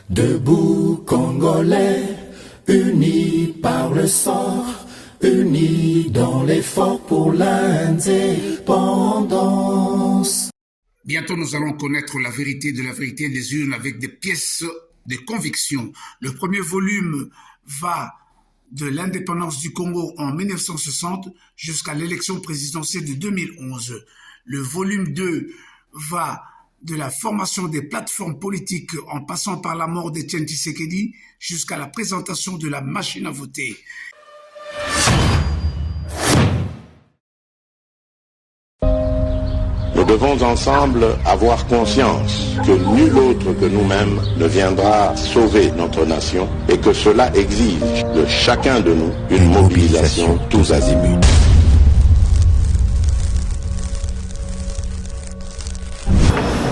Debout Congolais, unis par le sort, unis dans l'effort pour l'indépendance. Bientôt, nous allons connaître la vérité de la vérité des urnes avec des pièces de conviction. Le premier volume va de l'indépendance du Congo en 1960 jusqu'à l'élection présidentielle de 2011. Le volume 2 va de la formation des plateformes politiques en passant par la mort d'Étienne Tshisekedi jusqu'à la présentation de la machine à voter. Nous devons ensemble avoir conscience que nul autre que nous-mêmes ne viendra sauver notre nation et que cela exige de chacun de nous une mobilisation tous azimuts.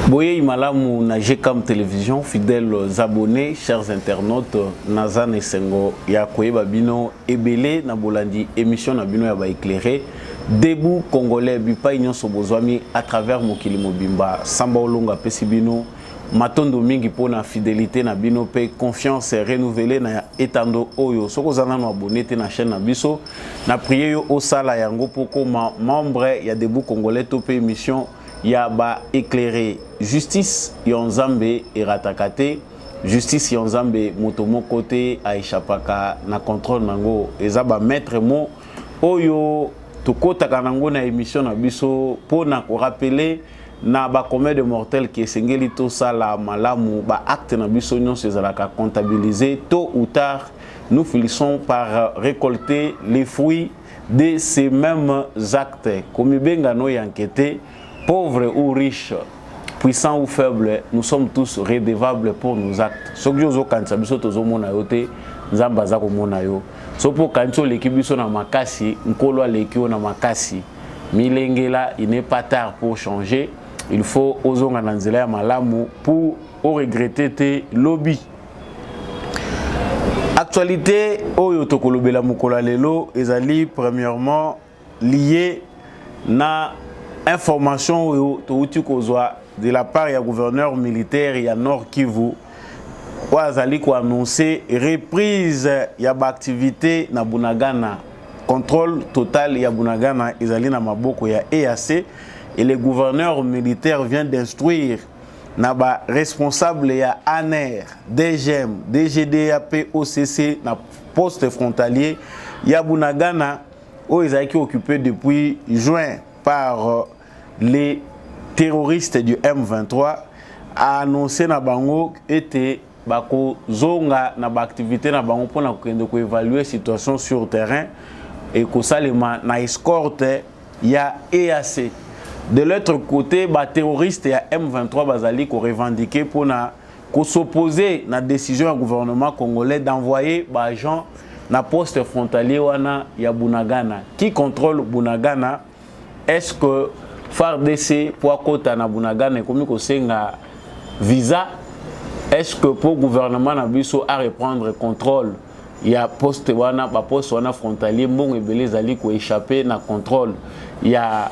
Boye Imalamu na GCAM Télévision, fidèles abonnés, chers internautes, Nazan et Sengo, Yakoye Babino, Ebele, Nabolandi, émission Nabino Yaba éclairé, Debout Congolais, Bipa Ignon Sobozwami, à travers Mokili Mobimba, Samba Olonga Pesibino, Matondo Mingi pour la fidélité Nabino, paix, confiance renouvelée na Etando Oyo, Sokozana no abonné na chaîne Nabiso, na prié yo au sala yango pour comme membre, il y a Debout Congolais, topé émission. Yaba éclairé justice yonzambe iratakate justice yonzambe motomo côté aishapaka na contrôle nango ezaba maître mo oyo tokota kanango na émission na biso pona ko rappeler na ba combien de mortels qui esengeli to sala malamu ba acte na biso nyonso ezalaka comptabiliser tôt ou tard nous finissons par récolter les fruits de ces mêmes actes comme benga no enquêter. Pauvres ou riches, puissants ou faibles, nous sommes tous redevables pour nos actes. Ce que nous avons fait, c'est que nous avons fait, nous avons fait. So pour quand l'équipe na makasi, nkolo l'équipe na makasi. Milengela, il n'est pas tard pour changer. Il faut ozonga nanzela ya malamu pour regretter tes lobbies. Actualité oyo tokolobela mukola lelo ezali premièrement lié na information de la part du gouverneur militaire et Nord Kivu où azali ko annoncer reprise ya ba activité na Bunagana, contrôle total ya Bunagana ezali na maboko ya EAC et le gouverneur militaire vient d'instruire na ba responsable ya ANER, DGM, DGDAP, OCC na poste frontalier ya Bunagana où ezali ki occupé depuis juin par les terroristes du M23 a annoncé na bango était bako zonga na ba activité na bango pour na ko évaluer situation sur terrain et ko salema na escorte ya EAC. De l'autre côté ba terroristes ya M23 bazali ko revendiquer pour na ko s'opposer na décision du gouvernement congolais d'envoyer ba agent na poste frontalier wana ya Bunagana qui contrôle Bunagana. Est-ce que FARDC pour kota na Bunagana comme ko senga visa? Est-ce que pour le gouvernement na biso à reprendre contrôle il y a poste wana ba poste wana frontalier mbongo ebele zali ko échapper na contrôle il y a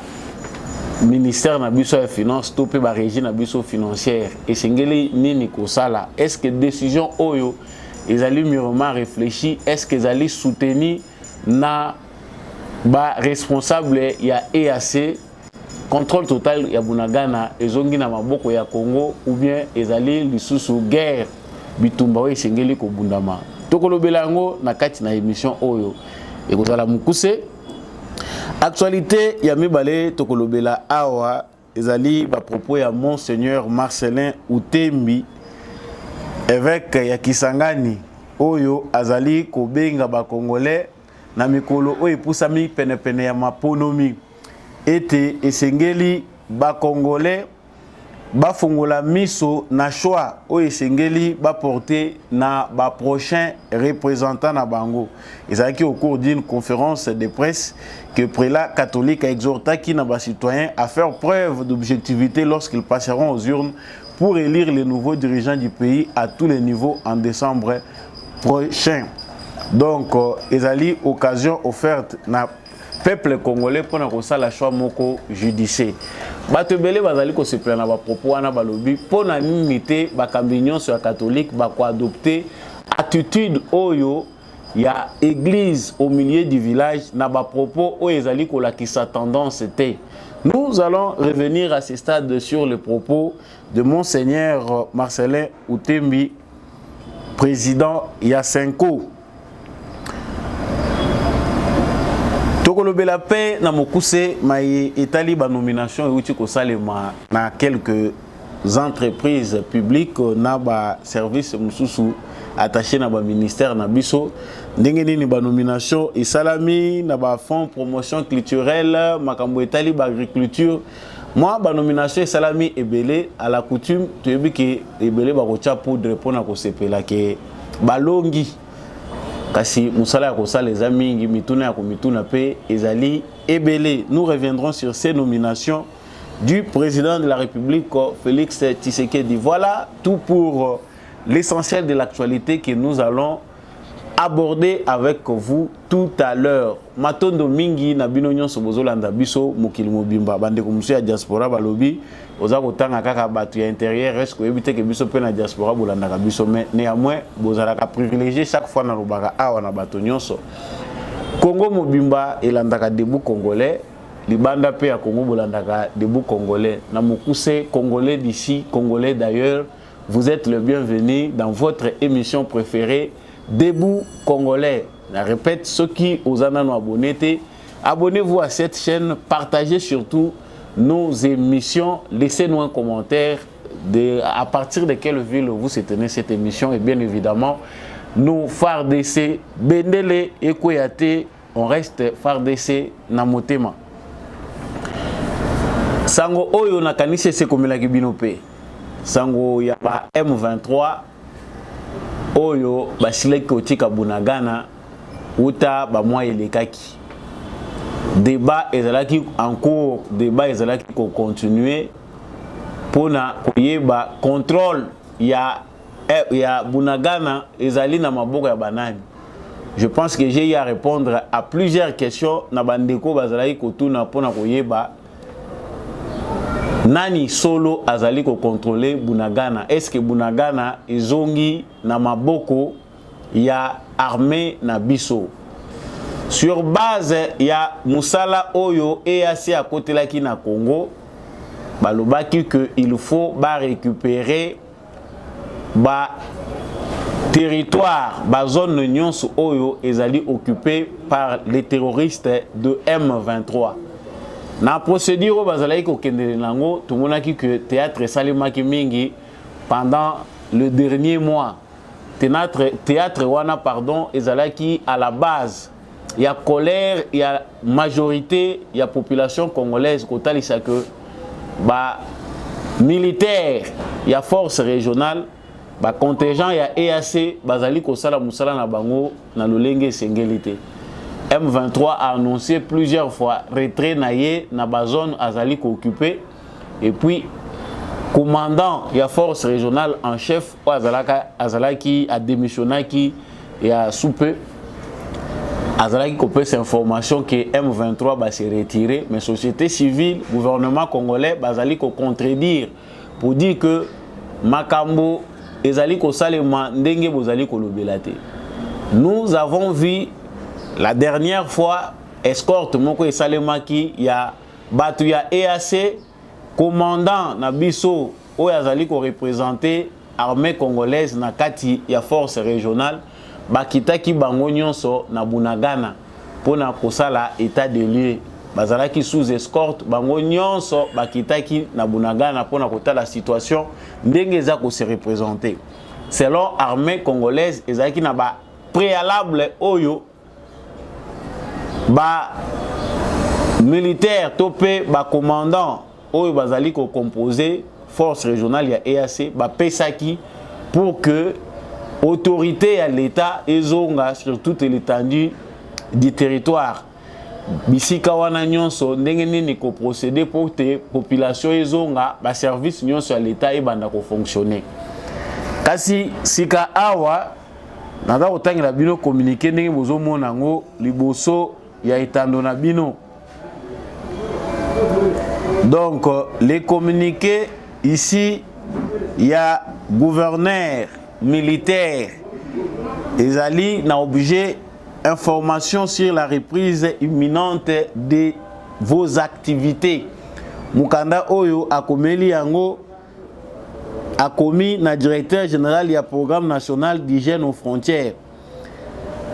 ministère na biso ya finance topé ba régie na biso financière et sengeli nini ko sala? Est-ce que décision oyo ezali mûrement réfléchi? Est-ce que ezali soutenu na ba responsable ya EAC contrôle total ya Bunagana ezongi na maboko ya Congo ou bien ezali lisusu guerre bitumba we sengeli ko bundama tokolobela ngo na kati na émission oyo ekozala mukuse actualité ya mibale tokolobela awa ezali ba propos ya monseigneur Marcelin Utembi évêque ya Kisangani oyo azali ko benga ba congolais na mikolo oyo epusami penepene ya maponomi ete esengeli ba congolais bafungola miso na choix oyo esengeli baporter na ba prochain représentant na bango. Ezalaki au cours d'une conférence de presse que prélat catholique a exhorté na ba citoyens à faire preuve d'objectivité lorsqu'ils passeront aux urnes pour élire les nouveaux dirigeants du pays à tous les niveaux en décembre prochain. Donc, ezali occasion offerte na peuple congolais pour na kosala choix moko judiciaire. Bato belé bazali ko se plaindre ba propos wana balobi pour na limiter ba kambignon sur catholique ba ko adopter attitude oyo ya église au milieu du village na ba propos oyo ezali ko la qui sa tendance était. Nous allons revenir à ce stade sur les propos de Monseigneur Marcelin Outembi, président Yasenko. Tokolobe la paix na mokuse maye etali ba nomination euti ko salema na quelques entreprises publiques na ba service mususu attaché na ba ministère na biso ndenge nini ba nomination et salami na ba fonds promotion culturelle makambo etali ba agriculture moi ba nomination et salami ebele à la coutume tu yebi ke ebele ba ko tia poudre pona ko sepela ke balongi kasi musala ya kosala eza mingi mituna ya komituna pe ezali ebele. Nous reviendrons sur ces nominations du président de la République Félix Tshisekedi. Voilà tout pour l'essentiel de l'actualité que nous allons aborder avec vous tout à l'heure. Matondo mingi na bino nyonso bozolanda biso mokili mobimba bande ko musu ya diaspora balobi oza kotanga kaka batu ya intérieur est-ce que ebite ke biso pe na diaspora bolanda ka biso mais néanmoins bozala ka privilégié chaque fois na lobaka awa na batu nyonso. Congo mobimba elandaka debout congolais libanda pe ya Congo bolandaka debout congolais na mokuse congolais d'ici congolais d'ailleurs. Vous êtes le bienvenu dans votre émission préférée Debout Congolais. Je répète, ceux qui aux abonnés, abonnez-vous à cette chaîne, partagez surtout nos émissions, laissez-nous un commentaire à partir de quelle ville vous soutenez cette émission et bien évidemment nos FARDC, Bendele et Koyate, on reste FARDC Namotema. Sango Oyo Nakanise Sekomela Kibinope. Sango ya ba M23 Oyo basileki kotika Bunagana uta ba mwa elekaki. Débat ezalaki en cours, débat ezalaki ko continuer pona koyeba contrôle ya Bunagana ezali na maboko ya banani. Je pense que j'ai eu à répondre à plusieurs questions na bandeko bazalaki kotuna pona koyeba nani solo azali ko contrôler Bunagana. Est-ce que Bunagana ezongi na maboko ya armée na biso? Sur base ya musala oyo EAC à côté la ki na Congo, balobaki que il faut récupérer ba territoire, ba zone nyonso oyo ezali occupé par les terroristes de M23. Na procédure bazalaki ko kendele nango tumonaki que théâtre salimaki mingi pendant le dernier mois. Théâtre wana pardon ezalaki à la base. Il y a colère, il y a majorité, il y a population congolaise kotalisa que ba militaire, il y a force régionale, ba contingent il y a EAC bazali ko sala musala na bango na lolenge sengelité. M23 a annoncé plusieurs fois retrait naie na ba zone azali ko occupé et puis commandant il y a force régionale en chef azalaki a démissionné qui et a soupé azalaki kopé cette information que M23 va se retirer mais société civile gouvernement congolais bazali ko contredire pour dire que makambo ezali ko salema ndenge bozali ko lobelate. Nous avons vu la dernière fois escorte moko esalema ki ya batu ya EAC commandant na biso oyo azali ko représenter armée congolaise na kati ya force régionale bakitaki bango nyonso na Bunagana pona kosala état de lieu bazalaki sous escorte bango nyonso bakitaki na Bunagana pona kotala situation ndenge za ko se représenter selon armée congolaise ezalaki na ba préalable oyo ba militaire topé ba commandant oyo bazali ko composer force régionale ya EAC ba pesaki pour que autorité à l'état ezonga sur toute l'étendue du territoire bisika wana nyonso ndenge nini ko procéder pour que population ezonga ba service nyonso à l'état ebanda ko fonctionner kasi sika awa nada otangela bino communiquer ndenge bozomona ngo liboso ya etando na bino. Donc les communiqués ici, il y a gouverneur militaire ezali na objet information sur la reprise imminente de vos activités. Mukanda oyo akomeli yango akomi na directeur général ya programme national d'hygiène aux frontières.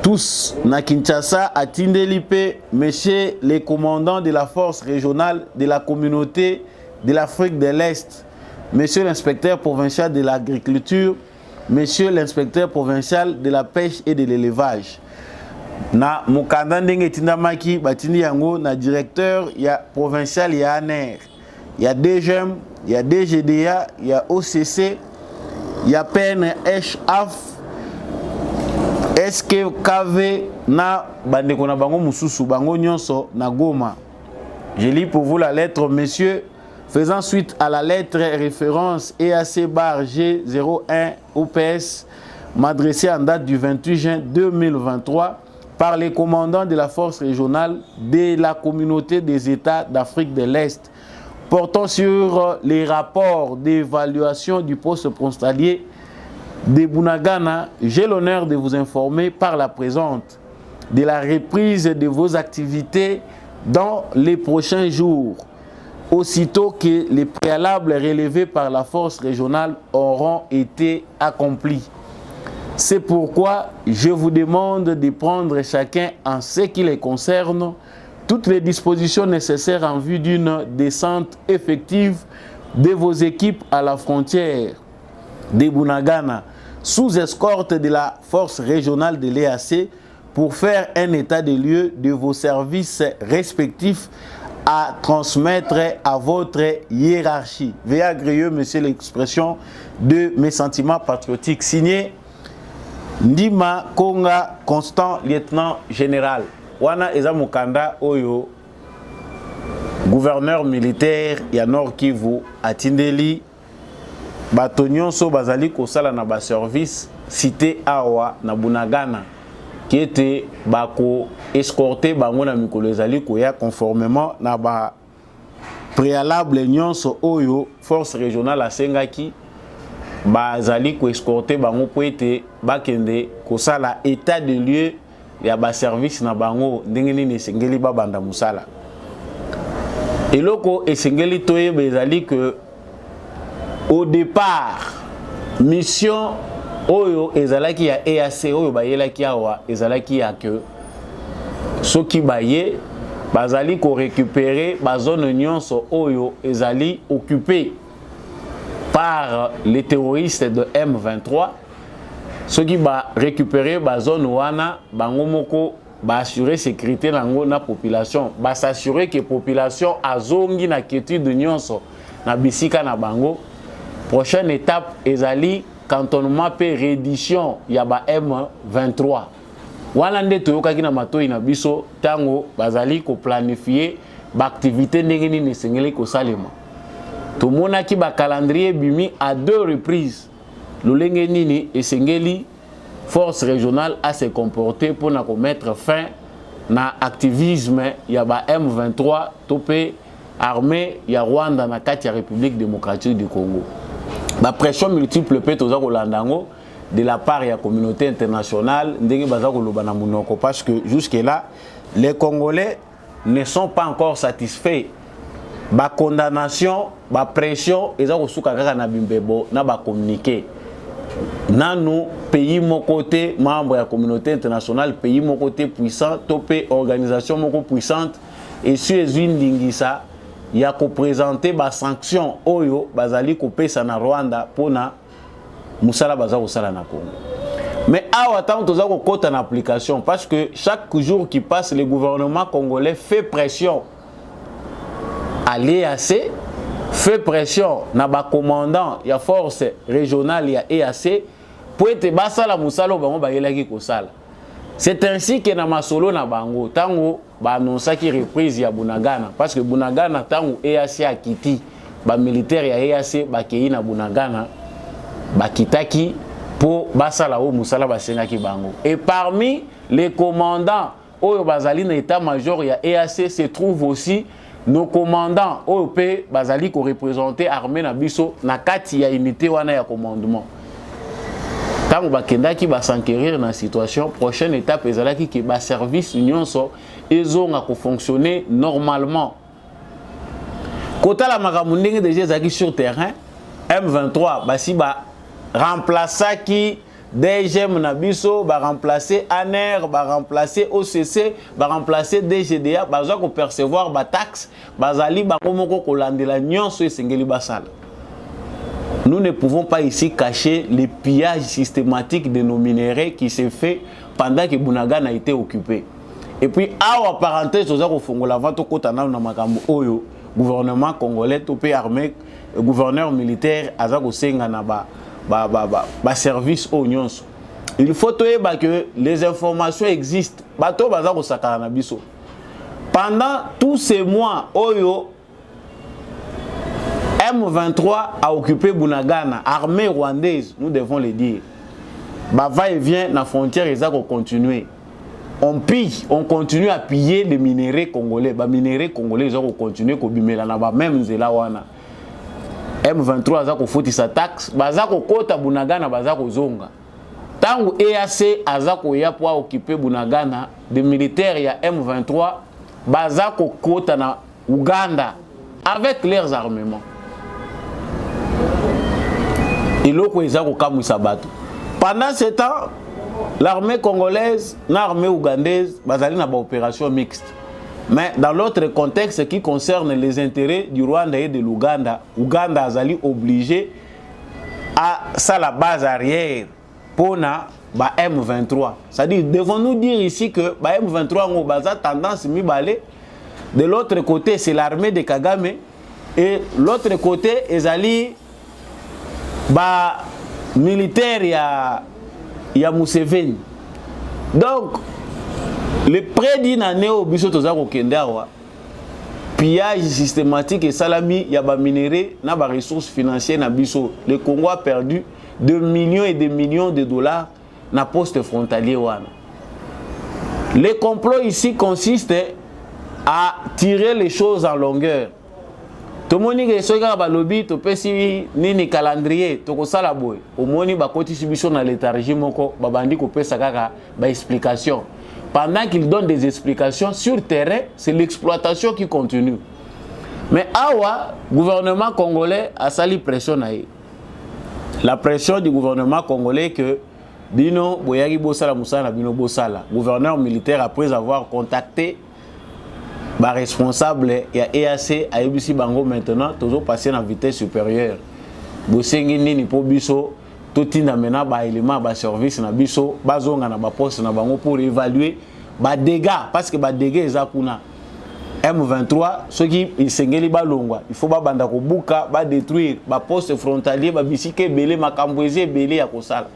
Tous na Kinshasa atindeli pe monsieur les commandants de la force régionale de la communauté de l'Afrique de l'Est, monsieur l'inspecteur provincial de l'agriculture, monsieur l'inspecteur provincial de la pêche et de l'élevage. Na mukanda ndenge tindamaki batindi yango na directeur ya provincial ya ANER, ya DGM, ya DGDA, ya OCC, ya PNHF, SKKV na bandeko na bango mususu bango nyonso na Goma. Je lis pour vous la lettre, monsieur, faisant suite à la lettre référence EAC-G01 OPS m'adressée en date du 28 juin 2023 par les commandants de la force régionale de la communauté des États d'Afrique de l'Est portant sur les rapports d'évaluation du poste frontalier de Bunagana, j'ai l'honneur de vous informer par la présente de la reprise de vos activités dans les prochains jours, aussitôt que les préalables relevés par la force régionale auront été accomplis. C'est pourquoi je vous demande de prendre chacun en ce qui les concerne toutes les dispositions nécessaires en vue d'une descente effective de vos équipes à la frontière de Bunagana sous escorte de la force régionale de l'EAC pour faire un état des lieux de vos services respectifs à transmettre à votre hiérarchie. Veuillez agréer, monsieur, l'expression de mes sentiments patriotiques. Signé Ndima Konga Constant, lieutenant général. Wana eza mukanda oyo gouverneur militaire ya Nord Kivu atindeli bato nyonso bazali kosala na ba service cité awa na Bunagana qui était bako escorter bango na mikolo ezali koya conformément na ba préalable nyonso oyo force régionale asengaki bazali ko escorter bango po ete bakende kosala état de lieu ya ba service na bango ndenge nini esengeli babanda musala. Eloko esengeli toyeba ezali que au départ mission oyo ezalaki ya EAC oyo bayelaki awa ezalaki ya que soki baye bazali ko récupérer ba zone nyonso oyo ezali occupé par les terroristes de M23. Ceux qui va récupérer la zone wana bango moko ba assurer sécurité nango na population, ba s'assurer que population azongi na quiétude nyonso na bisika na bango. Prochaine étape ezali cantonnement pe reddition ya ba M23. Wana nde toyokaki na matoi na biso tango bazali ko planifier ba activité ndenge nini sengeli ko salema. Tomonaki ba calendrier bimi à 2 reprises. Lolenge nini esengeli force régionale a se comporter pour na mettre fin na activisme ya ba M23 topé armée ya Rwanda na kati ya République démocratique du Congo. La pression multiple peut toza kolandango de la part de la communauté internationale ndenge baza koloba na munoko parce que jusque là les Congolais ne sont pas encore satisfaits. Ba condamnation, ba pression eza kosuka kaka na bimbebo na ba communiquer. Nanu pays mon côté membre de la communauté internationale, pays mon côté puissant, topé organisation moko puissante et sur une dingisa il y a ko présenter ba sanction oyo bazali ko pesa na Rwanda pona musala baza ko sala na Congo. Mais awa tant toza ko kota na application parce que chaque jour qui passe le gouvernement congolais fait pression à l'EAC, fait pression na ba commandant ya force régionale ya EAC pour être basala musala bango ba yelaki ko sala. C'est ainsi que na masolo na bango tango ba annonça qui reprise ya Bunagana parce que Bunagana tango EAC a kiti ba militaire ya EAC ba kei na Bunagana ba kitaki pour basala o musala ba sengaki bango. Et parmi les commandants au bazali na état-major ya EAC se trouve aussi nos commandants au pe bazali ko représenter armée na biso na kati ya unité wana ya commandement. Tant ba kendaki ba s'enquérir na situation, prochaine étape ezalaki ki ba service nyonso ezonga ko fonctionner normalement. Kota la makamundenge déjà ezaki sur terrain, M23 basi ba remplaça qui DGM na biso ba remplacer ANER, ba remplacer OCC, ba remplacer DGDA, ba za ko percevoir ba taxe, bazali ba komoko ko landela nyonso esengeli basala. Nous ne pouvons pas ici cacher les pillages systématiques de nos minéraux qui se fait pendant que Bunagana a été occupé. Et puis, à parenthèse, aux fongola vente kotana na makambo oyo gouvernement congolais topé armé gouverneur militaire azako senga na ba service au nyonso. Il faut que les informations existent. Bato bazako sakana na biso. Pendant tous ces mois oyo M23 a occupé Bunagana, armée rwandaise, nous devons le dire. Va et vient la frontière, ils ont continué. On pille, on continue à piller les minéraux congolais. Les minéraux congolais, ils ont continué à bimela na ba même zela wana. M23 a fouti sa taxe, bazako kota Bunagana, bazako zonga. Tangu EAC azako ya pour occuper Bunagana, des militaires ya M23, bazako kota na Uganda avec leurs armements. Pendant ce temps, l'armée congolaise et l'armée ougandaise bazali na ba opération mixte. Mais dans l'autre contexte qui concerne les intérêts du Rwanda et de l'Ouganda, Ouganda azali obligé à ça la base arrière pour na ba M23. C'est-à-dire, devons-nous dire ici que ba M23 ngo baza tendance mi balé. De l'autre côté, c'est l'armée de Kagame et l'autre côté, ezali ba militaire ya Museveni. Donc le près d'une année au biso tozako kendawa pillage systématique et salami ya ba minéraux na ba ressources financières na biso. Le Congo a perdu 2 millions et des millions de dollars na poste frontalier wana. Le complot ici consiste à tirer les choses en longueur. Tout le monde qui est sur le lobby, tu peux si ni calendrier, tu peux ça la boue. Au moins ni bakoti subissons dans l'étargie moko, babandi ko pe sakaka ba explication. Pendant qu'il donne des explications sur terrain, c'est l'exploitation qui continue. Mais awa gouvernement congolais a sali pression naïe. La pression du gouvernement congolais que bino boyagi bosala musala bino bosala. Gouverneur militaire après avoir contacté ba responsable ya EAC a ebisi bango maintenant toujours passer en vitesse supérieure. Bosengi nini po biso totinda mena ba élément ba service na biso bazonga na ba poste na bango pour évaluer ba dégâts parce que ba dégâts ezakuna M23 ceux qui isengeli balongwa il faut ba banda ko buka ba détruire ba poste frontalier ba bisike belé makambweze belé ya kosala.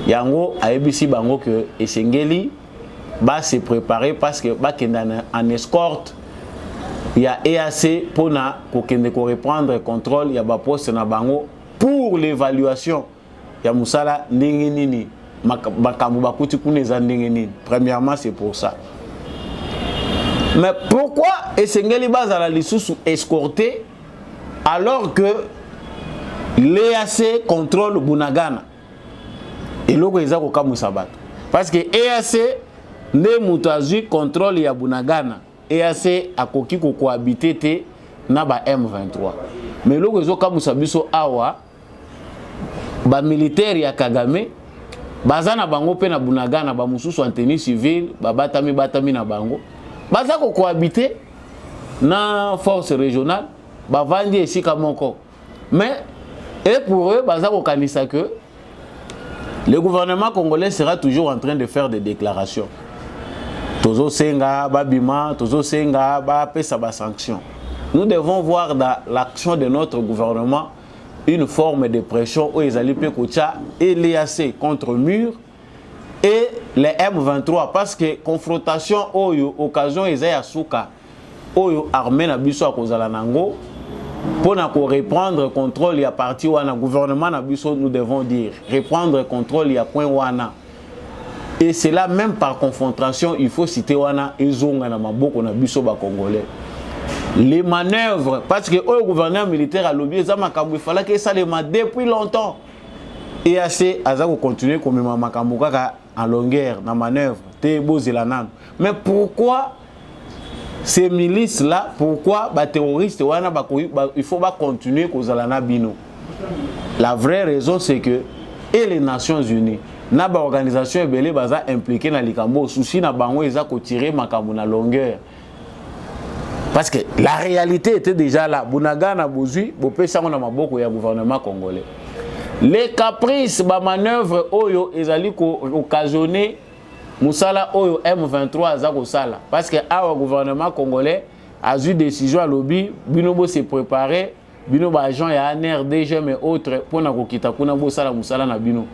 Yango a ebisi bango que esengeli va se préparer parce que va en escorte il y a EAC pour na reprendre contrôle il y a ba poste na bango pour l'évaluation ya musala ndenge nini makambo bakuti kuneza ndenge nini. Premièrement c'est pour ça. Mais pourquoi esengeli bazala lisusu escorté alors que l'EAC contrôle Bunagana et loko ezako kamusa bato parce que EAC ne mutazu contrôle ya Bunagana EAC akoki ko cohabiter te na ba M23. Mais loko ezoka musabiso awa ba militaire ya Kagame bazana bango pe na Bunagana ba mususu en tenue civile ba batami na bango baza ko cohabiter na force régionale ba vandi esika moko. Mais et pour eux baza ko kanisa que le gouvernement congolais sera toujours en train de faire des déclarations. Tozo senga babima, tozo senga ba pesa ba sanction. Nous devons voir dans l'action de notre gouvernement une forme de pression où ils allaient pekocha et l'EAC contre mur et les M23 parce que confrontation oyo occasion ezaya suka oyo armée na biso akozala nango pour reprendre contrôle ya parti wana gouvernement na biso nous devons dire reprendre contrôle ya point wana Et c'est là même par confrontation, il faut citer wana ezonga na maboko na biso ba congolais. Les manœuvres, parce que le gouverneur militaire a lobby, il fallait que ça les mette depuis longtemps. Et assez, Azako continue comme Makambuka en longueur, dans la manœuvre, mais pourquoi ces milices-là, pourquoi les terroristes, il faut continuer à bino? La vraie raison, c'est que et les Nations Unies, na ba organisation ebele baza impliqué na likambo souci na bango eza ko tirer makambo na longueur. Parce que la réalité était déjà là. Bunaga na bozui, bopesa na maboko ya gouvernement congolais. Les caprices, ba manœuvre oyo ezali ko occasionner musala oyo M23 za ko sala. Parce que awa gouvernement congolais a eu décision à lobby, binobo se préparer, binobo agent ya NRDG mais autres pour na ko kita kuna bo sala musala na bino.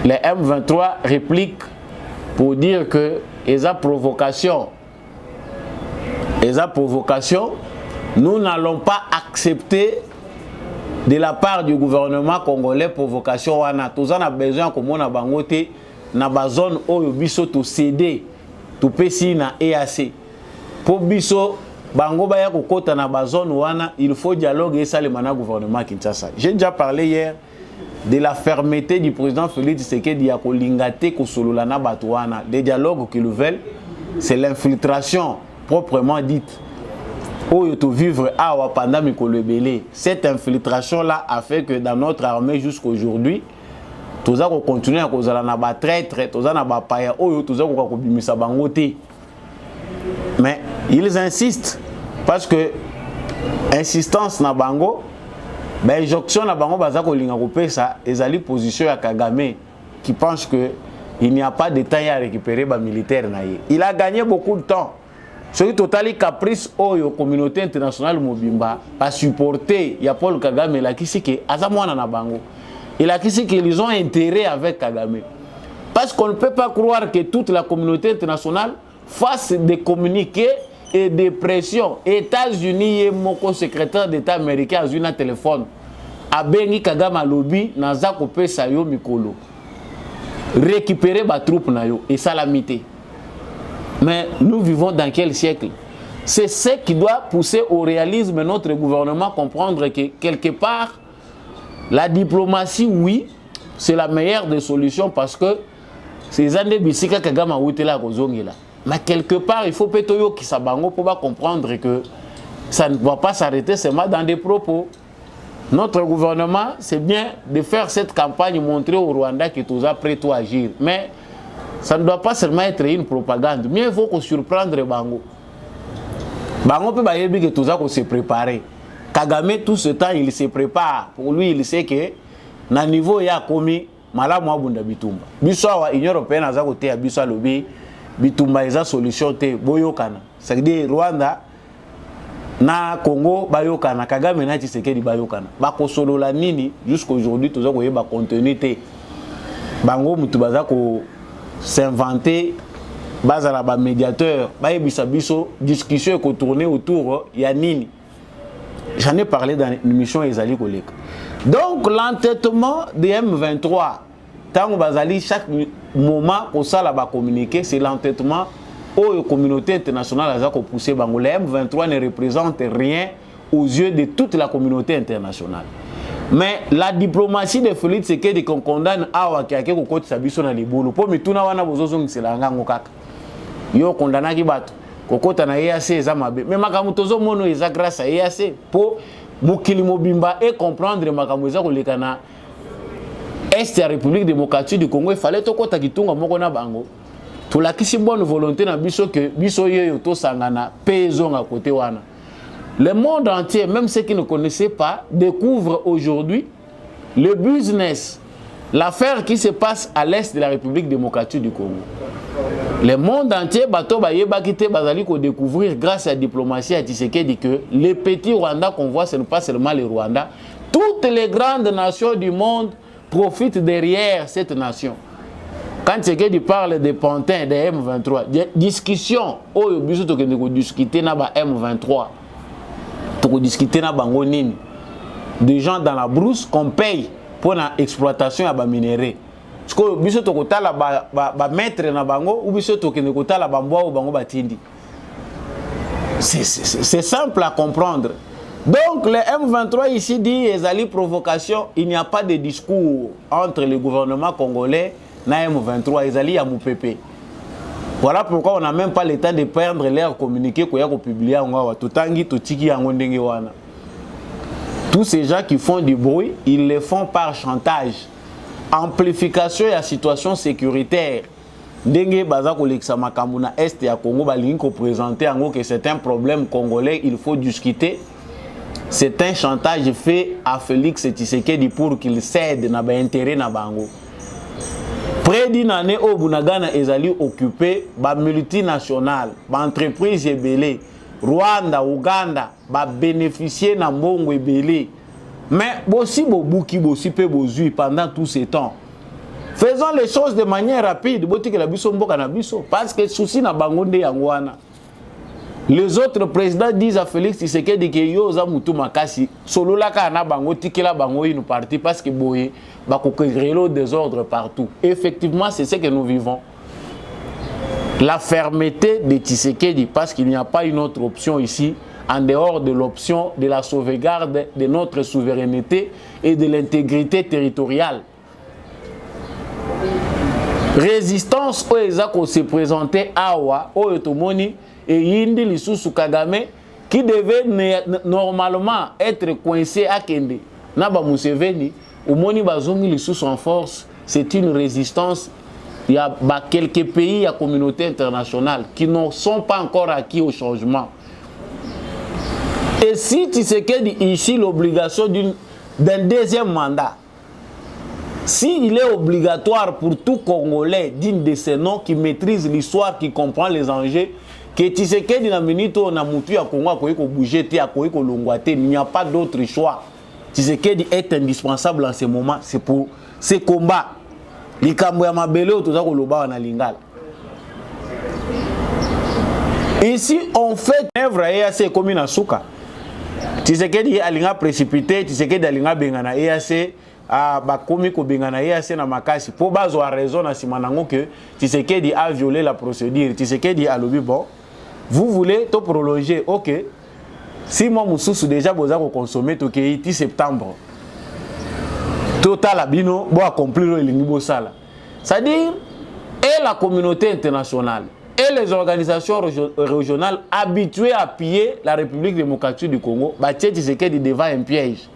Les M23 répliquent pour dire que ils ont provocation. Nous n'allons pas accepter de la part du gouvernement congolais provocation. Nous avons besoin comme on a bangoté na ba zone où biso to céder to pesi na EAC. Pour biso bango baya ko kota na ba zone wana, il faut dialogue et ça le mana gouvernement Kinshasa. J'ai déjà parlé hier de la fermeté du président Félix Tshisekedi à Kolingate Kosolola na Batouana. Des dialogues qu'ils veulent, c'est l'infiltration proprement dite. Où il faut vivre à Wapanda Mikolebele. Cette infiltration-là a fait que dans notre armée jusqu'à aujourd'hui, tous avons continué à causer la traître, tous avons paya, tous avons bimisa bangote. Mais ils insistent parce que insistance na bango. Ben, jonction na bango bazako linga kopesa ezali position ya Kagame qui pense que il n'y a pas de temps à récupérer ba militaire na ye. Il a gagné beaucoup de temps. Ce qui totali caprice oyo communauté internationale mobimba a supporté ya Paul Kagame la kisiki azamwana na bango. Il a kisiki ils ont intérêt avec Kagame. Parce qu'on ne peut pas croire que toute la communauté internationale fasse des communiqués et des pressions. États-Unis et mon secrétaire d'État américain a eu un téléphone. A Bengi Kagame lobby naza kopesa yo mikolo. Récupérer ba troupe na yo et salamité. Mais nous vivons dans quel siècle? C'est ce qui doit pousser au réalisme notre gouvernement comprendre que quelque part la diplomatie oui, c'est la meilleure des solutions parce que ces années bisika Kagame outela kozongela. Mais quelque part, il faut pétoyo qui s'abango pour comprendre que ça ne va pas s'arrêter seulement dans des propos. Notre gouvernement, c'est bien de faire cette campagne, montrer au Rwanda qu'il est prêt à agir. Mais ça ne doit pas seulement être une propagande. Mais il faut qu'on surprendre Bango. Bango peut dire que tout ça qu'on se préparer. Kagame, tout ce temps, il se prépare. Pour lui, il sait que, dans le niveau, il y a commis, malade, moi, bunda bitumba. Bissau, l'Union européenne, a côté à Bissau, lobby. Bitumba eza solution te boyokana. Ça veut dire Rwanda na Congo bayokana, Kagame na Tshisekedi bayokana. Ba kosolola nini jusqu'aujourd'hui toza ko yeba contenu te. Bango mutu baza ko s'inventer bazala ba médiateur, ba yebisa biso discussion ko tourner autour ya nini. J'en ai parlé dans l'émission Ezali Koleka. Donc l'entêtement de M23 tant bazali chaque moment pour ça là communiquer c'est l'entêtement aux communautés internationales a poussé bango. Le M23 ne représente rien aux yeux de toute la communauté internationale. Mais la diplomatie de Félix Tshisekedi qu'on condamne awa kiake ko koti sabiso na libulu po mituna wana bozozo ngisela ngango kaka yo condamna ki bato kokota na EAC eza mabe mais makamu tozo mono eza grâce à EAC po mukili mobimba et comprendre makamu eza koleka na Est de la République démocratique du Congo, il fallait que tu kitunga moko na bango. Tu la kisi bonne volonté na biso que biso yeyo to sangana paysan à côté wana. Le monde entier, même ceux qui ne connaissaient pas, découvrent aujourd'hui le business, l'affaire qui se passe à l'est de la République démocratique du Congo. Le monde entier, bato ba yeba kité bazali ko découvrir grâce à la diplomatie à Tshisekedi que les petits Rwandais qu'on voit ce n'est pas seulement les Rwandais, toutes les grandes nations du monde profite derrière cette nation. Quand Tshisekedi parle des pantins, des M23, des discussions, oh, biso to kende ko discuter na ba M23. To ko discuter na bango nini. Des gens dans la brousse qu'on paye pour l'exploitation à ba minéraux. siko biso to kotala ba maître na bango ou biso to kene kotala ba mbwa ou bango batindi. C'est simple à comprendre. Donc le M23 ici dit ezali provocation, il n'y a pas de discours entre le gouvernement congolais na M23 ezali ya Moupepe. Voilà pourquoi on n'a même pas le temps de perdre l'air communiqué qu'on a publié en Gawa. Totangi totiki yango ndenge wana. Tous ces gens qui font du bruit, ils le font par chantage. Amplification de la situation sécuritaire. Ndenge baza kolekisa makambo na est ya Congo balingi ko présenter en que c'est un problème congolais, il faut discuter. C'est un chantage fait à Félix Tshisekedi pour qu'il cède na ba intérêt na bango. Près d'une année au Bunagana ezali occupé ba multinationales, ba entreprises ebele, Rwanda, Ouganda, ba bénéficier na mbongo ebele. Mais aussi bobuki bosi pe bozui pendant tout ce temps. Faisons les choses de manière rapide, boti que la biso mboka na biso parce que souci na bango nde yango wana. Les autres présidents disent à Félix Tshisekedi que yo za mutu makasi solo la ka na bango tikela bango une partie parce que boye ba ko créer le désordre partout. Effectivement, c'est ce que nous vivons. La fermeté de Tshisekedi parce qu'il n'y a pas une autre option ici en dehors de l'option de la sauvegarde de notre souveraineté et de l'intégrité territoriale. Résistance au Ezako se présentait à Awa, au Otomoni et Yindi Lisusu Kagame qui devait normalement être coincé à Kende. Naba Museveni, au Moni Bazongi Lisusu en force, c'est une résistance. Il y a quelques pays, il y a communauté internationale qui ne sont pas encore acquis au changement. Et si Tshisekedi ici l'obligation d'un deuxième mandat, s'il est obligatoire pour tout Congolais digne de ce nom qui maîtrise l'histoire, qui comprend les enjeux, que Tshisekedi na minito na mutu ya Congo akoyi ko bouger te akoyi ko longwater, il n'y a pas d'autre choix. Tshisekedi est indispensable en ce moment, c'est pour ce combat. Likambo ya mabele otoza ko loba na lingala. Ici on fait œuvre EAC comme na suka. Tshisekedi alinga précipité, Tshisekedi alinga bengana EAC bakomi ko bengana EAC na makasi po bazo a raison na simanango que Tshisekedi a violé la procédure. Tshisekedi a lobby bon, vous voulez to prolonger, OK. Si moi mususu déjà boza ko consommer to ke 10 septembre. Total abino bo accomplir le lingi sala. C'est-à-dire et la communauté internationale et les organisations régionales habituées à piller la République démocratique du Congo, Batie Tshisekedi devant un piège.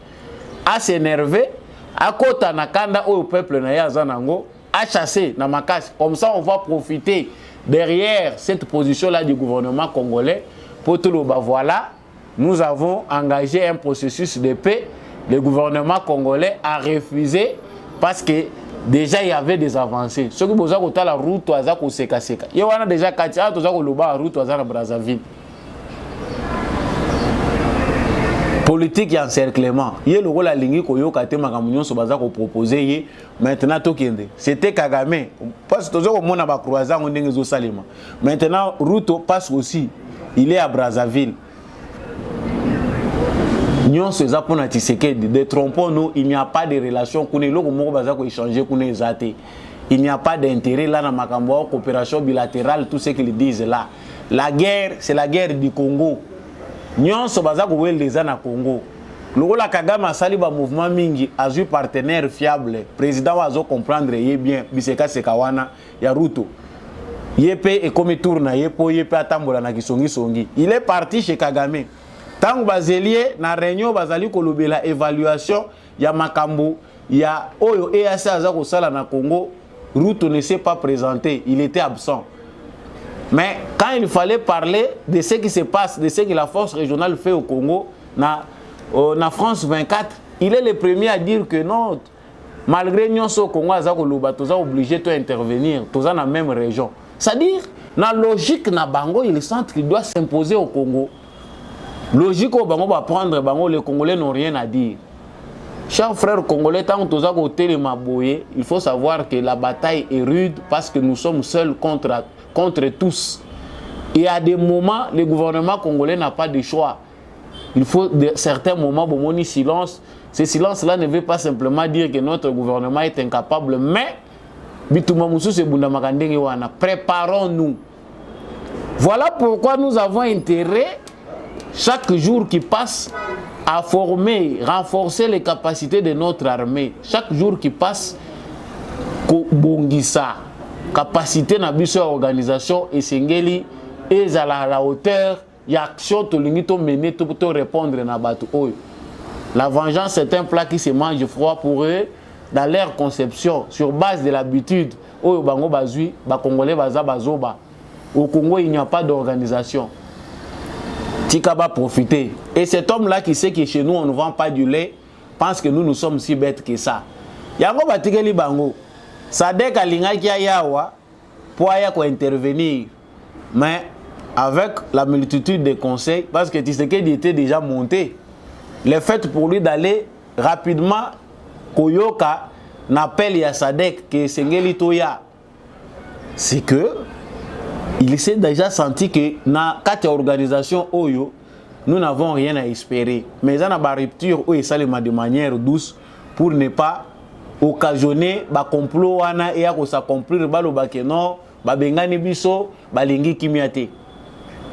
À s'énerver, à kota nakanda au peuple na yazanango, à chasser na makasi. Comme ça, on va profiter derrière cette position-là du gouvernement congolais pour tout le bas. Voilà, nous avons engagé un processus de paix. Le gouvernement congolais a refusé parce que déjà il y avait des avancées. Ce que vous avez dit, la route toaza ko seka seka. Il y a déjà katia toaza ko loba route toaza na Brazzaville. Politique et encerclement. Il y a le rôle à lingi ko yo kate makamunyo so baza ko proposer maintenant to kende. C'était Kagame parce que tozo ko mona ba croisant ndenge zo salima. Maintenant route passe aussi. Il est à Brazzaville. Nous sommes Tshisekedi, détrompons-nous, il n'y a pas de relation, il n'y a pas d'intérêt là dans ma coopération bilatérale, tout ce qu'ils disent là. La guerre, c'est la guerre du Congo. Nous sommes au Congo. Le Kagame a sali ba mouvement mingi, a eu partenaire fiable, président va comprendre bien, Biseka Sekawana, Yaruto. Yepe et comme tourna, yepo yepe atambola na kisongi songi. Il est parti chez Kagame. Tant que Bazelier na réunion bazali kolobela évaluation ya makambo ya oyo EAC azako sala na Congo, Ruto ne s'est pas présenté, il était absent. Mais quand il fallait parler de ce qui se passe, de ce que la force régionale fait au Congo na France 24, il est le premier à dire que non, malgré nyonso Congo azako loba toza obligé de intervenir, toza na même région. C'est-à-dire na logique na bango, il sent qu'il doit s'imposer au Congo. Logique au Bango va prendre Bango, les Congolais n'ont rien à dire. Chers frères congolais, tant que nous sommes il faut savoir que la bataille est rude parce que nous sommes seuls contre tous. Et à des moments, le gouvernement congolais n'a pas de choix. Il faut certains moments, bon, silence. Ce silence-là ne veut pas simplement dire que notre gouvernement est incapable, mais bituma mususu bunda makandenge wana. Préparons-nous. Voilà pourquoi nous avons intérêt chaque jour qui passe à former, renforcer les capacités de notre armée. Chaque jour qui passe, bongisa capacité na biso ya organisation esengeli ezala à la hauteur ya action to lingi to mener to répondre na batu oyo. La vengeance c'est un plat qui se mange froid pour eux dans leur conception sur base de l'habitude oyo bango bazui ba congolais baza bazoba. Au Congo il n'y a pas d'organisation. Tika va profiter. Et cet homme là qui sait que chez nous on ne vend pas du lait pense que nous sommes si bêtes que ça. Yango batikeli bango. Sadek alingaki yawa pour intervenir, mais avec la multitude de conseils, parce que Tshisekedi était déjà monté. Le fait pour lui d'aller rapidement, Koyoka n'appelle ya Sadek que Sengeli Toya, c'est que il s'est déjà senti que dans quatre organisations Oyo, nous n'avons rien à espérer. Mais il y a une rupture où il s'allume de manière douce pour ne pas occasionner ba complot wana et à s'accomplir ba lobake non ba bengani biso ba lingi kimiate.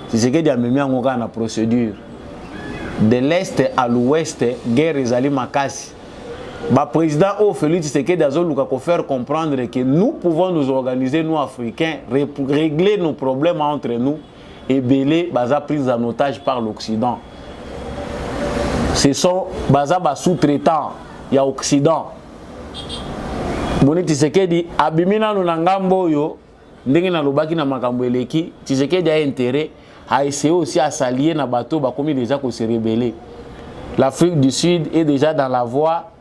C'est ce que dit amemi ngoka na procédure de l'est à l'ouest guerre ezali makasi. Ba président au Félix Tshisekedi azoluka ko faire comprendre que nous pouvons nous organiser nous africains régler nos problèmes entre nous et belé baza prise en otage par l'Occident. Ce sont baza ba sous-traitants ya Occident. Boni Tshisekedi abimina no ngambo yo ndenge na lobaki na makambo eleki Tshisekedi a intérêt à essayer aussi à s'allier na bateau ba komi déjà ko se rebeller. L'Afrique du Sud est déjà dans la voie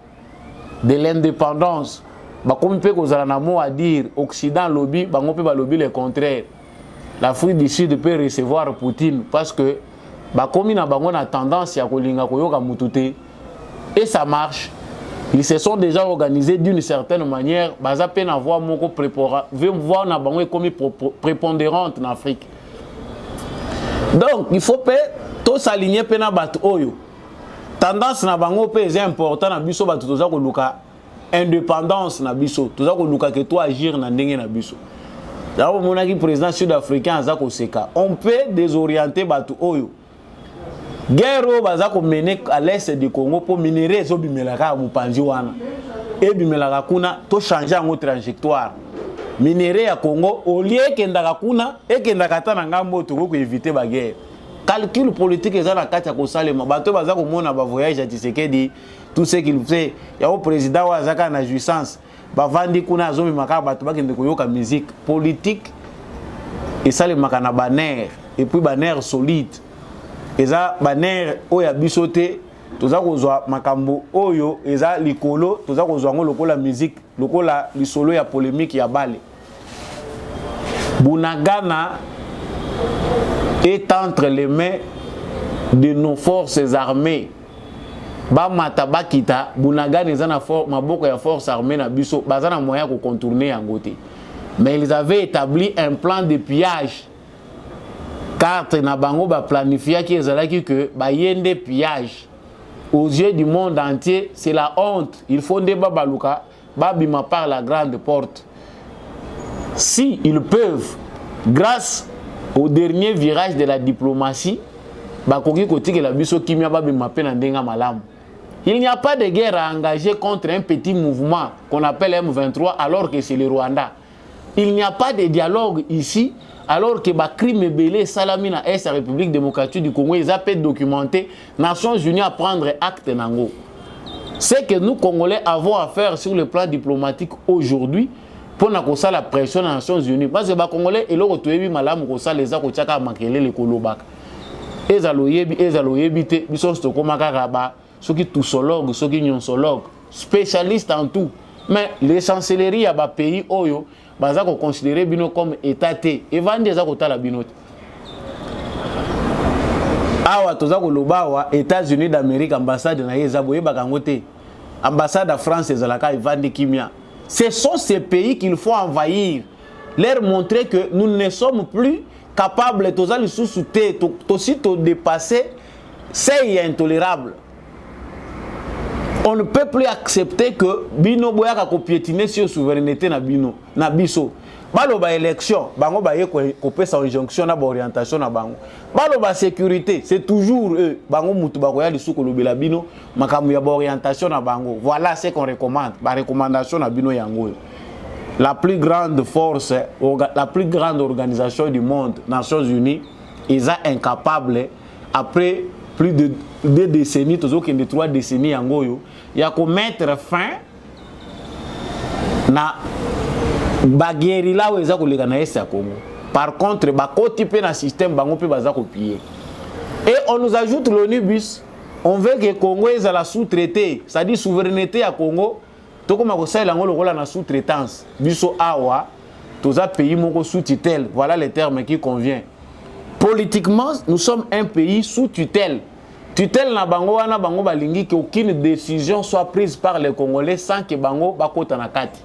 de l'indépendance. Ba komi pe ko zala na mot à dire Occident lobby bango pe ba lobby le contraire. L'Afrique du Sud peut recevoir Poutine parce que ba komi na bango na tendance ya kolinga koyoka mutute et ça marche. Ils se sont déjà organisés d'une certaine manière. Baza peine à voir mon voir na bango comme prépondérante en Afrique. Donc il faut tout s'aligner pena bat oyo. Tendance na bango pe est important na biso batu toza ko luka indépendance na biso. Toza ko luka que toi agir na ndenge na biso. D'abord mon aki président sud-africain azako seka. On peut désorienter batu oyo. Guerre baza ko mener à l'est du Congo pour minerais zo bimelaka mupanzi wana. Et bimelaka kuna to changer en trajectoire. Minerais ya Congo au lieu kendaka kuna et kendaka ta na ngambo to ko éviter ba guerre. Calcul politique ezala kati ya ko salema bato baza ko mona ba voyage ya Tshisekedi tout ce qu'il fait ya au président wa zaka na jouissance ba vandi kuna zo bimaka bato bakende ko yoka musique politique et salemaka na banner et puis banner solide. Eza banner oya bisote toza kozwa makambo oyo eza likolo toza kozwa ngo lokola musique lokola lisolo ya polémique ya bale. Bunagana est entre les mains de nos forces armées. Ba matabakita Bunagana eza na maboko ya force armée na biso bazana moyen ko contourner yangote. Mais ils avaient établi un plan de pillage. Carte na bango ba planifié qui ezalaki que ba yende pillage aux yeux du monde entier, c'est la honte. Il faut débat baluka babima par la grande porte. Si ils peuvent grâce au dernier virage de la diplomatie ba koki kotike la biso kimia babima pe na ndenga malamu. Il n'y a pas de guerre à engager contre un petit mouvement qu'on appelle M23 alors que c'est le Rwanda. Il n'y a pas de dialogue ici. Alors que les crimes belés salamina est la République démocratique du Congo, ils appellent documenté Nations Unies à prendre acte nango. C'est que nous Congolais avons à faire sur le plan diplomatique aujourd'hui pour na kosa la pression des Nations Unies. Parce que les Congolais et l'autre toyebi malamu kosa les akochaka makele le kolobaka. Ezaloyebi te biso stokomaka raba soki toussologue soki nyonsologue spécialiste en tout. Mais les chancelleries à ba pays oyo baza ko considérer bino comme état té et vandi za ko tala bino awa toza ko lobawa États-Unis d'Amérique ambassade na yeza boye bakangote ambassade à France ezalaka vandi kimia. Ce sont ces pays qu'il faut envahir, leur montrer que nous ne sommes plus capables toza li sous-souté to dépasser c'est intolérable. On ne peut plus accepter que bino boyaka ko piétiner sur souveraineté na bino na biso. Baloba élection, bango baye ko pesa injonction na orientation na bango. Baloba sécurité, c'est toujours eux. Bango mutu bakoya lisuko lobela bino makambo ya orientation na bango. Voilà ce qu'on recommande. Ba recommandation na bino yango. La plus grande force, la plus grande organisation du monde, Nations Unies, ils sont incapables après plus de 2 décennies, de 3 décennies yango yo, ya ko mettre fin na baguerre là où ils ont les Est à Congo. Par contre, ba cotiper na système bango pe baza copier. Et on nous ajoute l'ONU-BUS. On veut que Congo ait la sous-traité, c'est-à-dire souveraineté à Congo. To comme ko sala ngolo kola na sous-traitance. Biso awa, toza pays moko sous tutelle. Voilà le terme qui convient. Politiquement, nous sommes un pays sous tutelle. Tutelle na bango wana bango balingi qu'aucune décision soit prise par les Congolais sans que bango bakota na kati.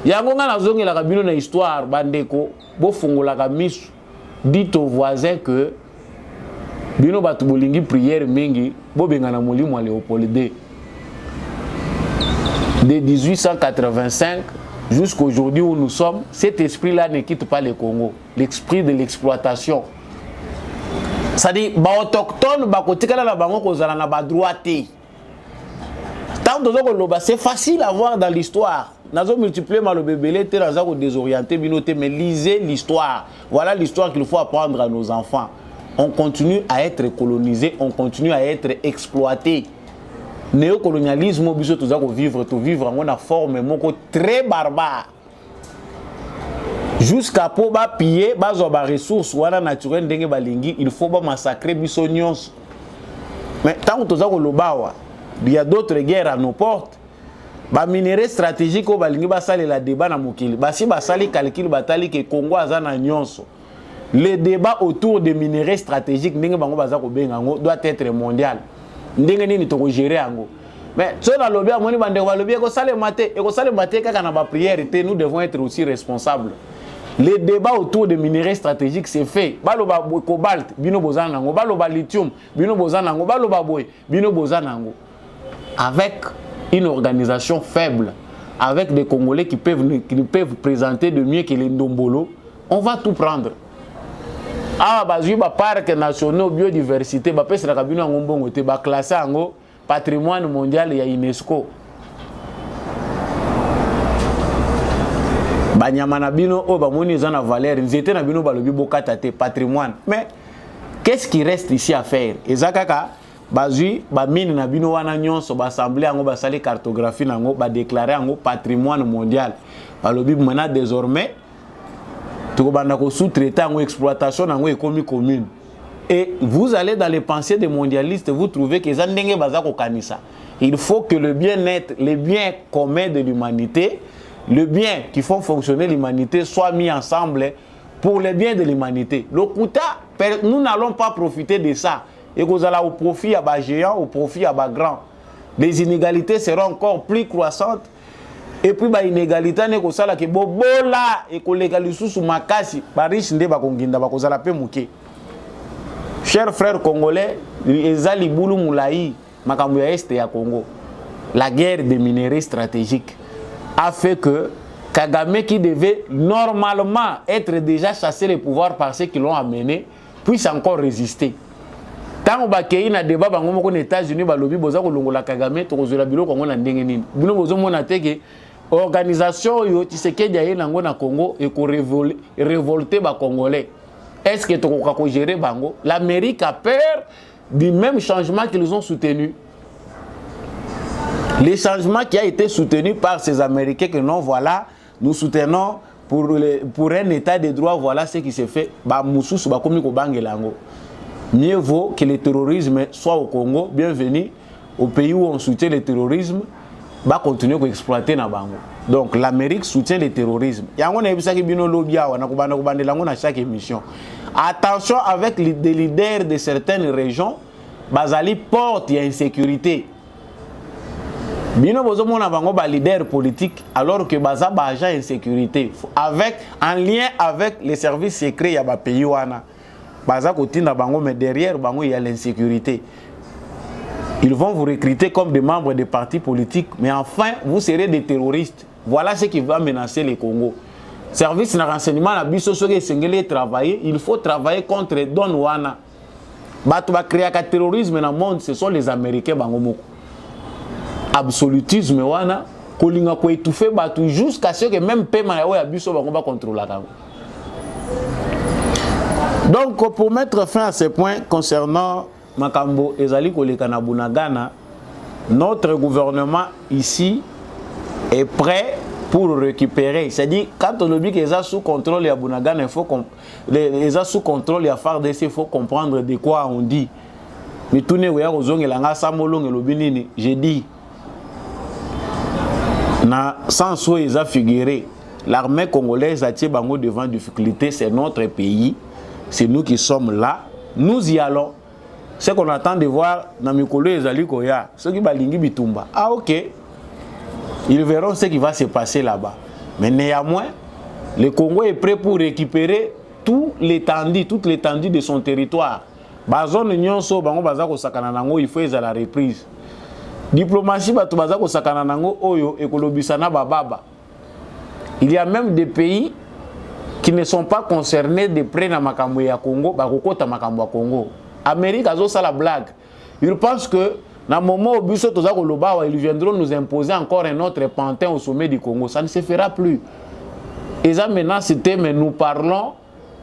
Yango nga nazongi la kabino na histoire bandeko bo fungola ka misu. Dites aux voisins que bino batu bolingi prière mingi bo benga na molimo wa Léopold II. De 1885 jusqu'à aujourd'hui où nous sommes, cet esprit-là ne quitte pas le Congo. L'esprit de l'exploitation. C'est-à-dire, les autochtones, c'est facile à voir dans l'histoire. Nous avons multiplié le bébé, nous avons désorienté, mais lisez l'histoire. Voilà l'histoire qu'il faut apprendre à nos enfants. On continue à être colonisé, on continue à être exploité. Néocolonialisme, on vivre en une forme très barbare. Jusqu'à pour piller, les ressources naturelles, il faut massacrer les. Mais tant que il y a d'autres guerres à nos portes. Les minéraux stratégiques, la débat na mokili. Si basali calcul batali que Congo azana nyonso. Le débat autour des minéraux stratégiques doit être mondial. Mais si on a lobby, nous devons être aussi responsables. Les débats autour des minéraux stratégiques, c'est fait. Baloba cobalt, bino bozanango, baloba lithium, bino bozanango, baloba boy, bino bozanango. Avec une organisation faible, avec des Congolais qui peuvent présenter de mieux que les Ndombolo, on va tout prendre. Ah, bazui ba parc national biodiversité, ba pesa ka bino ngombongo te ba classé ngo patrimoine mondial ya UNESCO. Banyama na bino o ba moni za na valeur, nzete na bino balobi bokata te patrimoine. Mais qu'est-ce qui reste ici à faire? Ezakaka bazui ba mine na bino wana nyonso ba assemblée ngo ba sali cartographie ngo ba déclarer ngo patrimoine mondial. Balobi maintenant désormais sous-traiter en exploitation en économie commune. Et vous allez dans les pensées des mondialistes, vous trouvez que il faut que le bien-être, les biens communs de l'humanité, le bien qui font fonctionner l'humanité, soient mis ensemble pour le bien de l'humanité. Le Kouta, nous n'allons pas profiter de ça. Et vous allez au profit à bas géant, au profit à bas grand. Les inégalités seront encore plus croissantes. Et puis ba inégalité ne ko sala ke bobola et ko legali susu makasi ba riche nde ba konginda ba ko sala pe muke. Chers frères congolais, ezali bulu mulai makambo ya est ya Congo. La guerre des minéraux stratégiques a fait que Kagame, qui devait normalement être déjà chassé le pouvoir par ceux qui l'ont amené, puisse encore résister. Tant que na débat bango moko les États-Unis ba lobi boza ko longola Kagame to ko zola biloko ngo na ndenge nini. Bino bozo mona teke organisation yo Tshisekedi ya nango na Congo et ko révolter ba Congolais. Est-ce que to ko gérer bango? L'Amérique a peur du même changement qu'ils ont soutenu. Les changements qui a été soutenu par ces Américains que non voilà, nous soutenons pour un état de droit, voilà ce qui s'est fait. Ba mususu ba komi ko bangelango. Mieux vaut que le terrorisme soit au Congo, bienvenue au pays où on soutient le terrorisme, va continuer à exploiter na bango. Donc l'Amérique soutient le terrorisme. Yango na ebisa ki bino lobia wana ko bande lango na chaque émission. Attention avec les leaders de certaines régions, bazali porte ya insécurité. Bino bozo mona bango ba leader politique alors que baza ba agent insécurité en lien avec les services secrets ya ba pays wana. Baza kotinda bango mais derrière bango il y a l'insécurité. Ils vont vous recruter comme des membres des partis politiques, mais enfin, vous serez des terroristes. Voilà ce qui va menacer le Congo. Service de renseignement, la biso travailler, il faut travailler contre Don Wana. Batu va créer un terrorisme dans le monde, ce sont les Américains bangomoko. Absolutisme wana, kolinga ko étouffer batu jusqu'à ce que même paiement ya biso ba contrôler. Donc pour mettre fin à ces points concernant Makambo ezali koleka na Bunagana, notre gouvernement ici est prêt pour récupérer. C'est-à-dire, quand on dit qu'ils sont sous contrôle à Bunagana, il faut les sous contrôle à FARDC, il faut comprendre de quoi on dit. Mais tout n'est pas j'ai dit, sans soi, ils ont figuré. L'armée congolaise a tiré devant difficulté, c'est notre pays, c'est nous qui sommes là, nous y allons. Ce qu'on attend de voir dans Mikolo et Zalikoya, ceux qui balingi bitumba. Ah ok, ils verront ce qui va se passer là-bas. Mais néanmoins, le Congo est prêt pour récupérer toute l'étendue de son territoire. Bazone nyonso bango bazako sakana nango, il faut la reprise. Diplomatie batu bazako sakana nango oyo ekolobisana bababa. Il y a même des pays qui ne sont pas concernés de près na makambo ya Congo, bakokota makambo ya Congo. Amérique a ça la blague. Ils pensent que dans le moment où ils viendront nous imposer encore un autre pantin au sommet du Congo. Ça ne se fera plus. Et ça maintenant c'était, mais nous parlons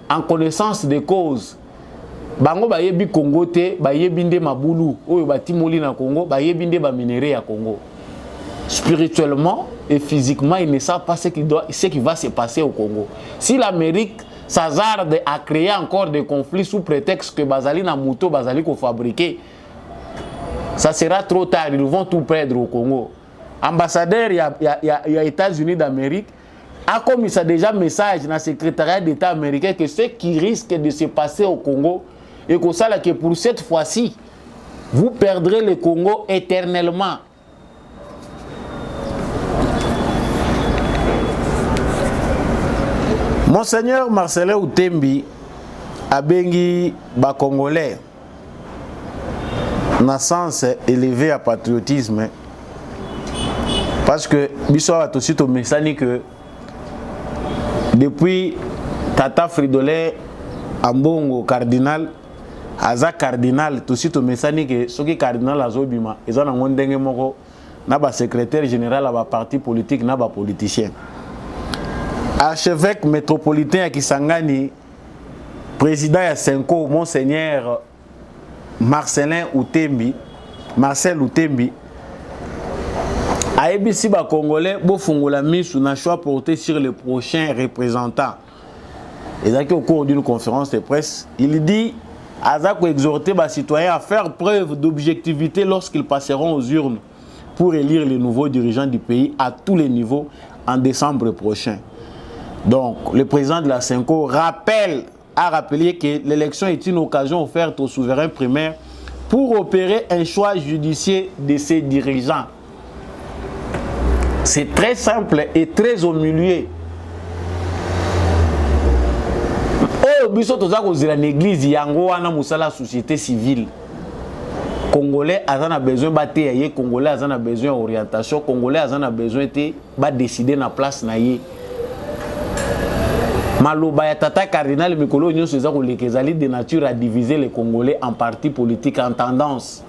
en connaissance des causes. Bango ba yebi Congo te, ba yebinde mabulu, oyo ba timoli na Congo, ba yebinde ba minéré à Congo. Spirituellement et physiquement, ils ne savent pas ce qui va se passer au Congo. Si l'Amérique s'hazarde à créer encore des conflits sous prétexte que Bazali na Mouto, Bazali qu'on fabriquer, ça sera trop tard, ils vont tout perdre au Congo. Ambassadeur, il y a États-Unis d'Amérique, a commis ça déjà message dans le secrétariat d'État américain que ce qui risque de se passer au Congo, et que ça, que pour cette fois-ci, vous perdrez le Congo éternellement. Monseigneur Marcelin Outembi a bengi ba Congolais dans sens élevé à patriotisme parce que biso a aussi to messani que depuis Tata Fridolin Ambongo cardinal aza cardinal aussi to messani que soki cardinal azobima ezana ngondenge moko na ba secrétaire général à ba parti politique na ba politicien. Archevêque métropolitain à Kisangani, président ya Senko, Monseigneur Marcel Outembi, a ebisi ba Congolais, bo fungola misu na choix porté sur le prochain représentant. Et là, au cours d'une conférence de presse, il dit Azako exhorter les citoyens à faire preuve d'objectivité lorsqu'ils passeront aux urnes pour élire les nouveaux dirigeants du pays à tous les niveaux en décembre prochain. Donc, le président de la Senko a rappelé que l'élection est une occasion offerte aux souverains primaires pour opérer un choix judiciaire de ses dirigeants. C'est très simple et très au milieu. L'église yango wana musala société civile. Congolais a besoin de Congolais a besoin d'orientation, Congolais a besoin de décider na place na ye. Maloba ya tata cardinal Mikolo nyonso eza koleka ezali de nature à diviser les Congolais en partis politiques en tendance.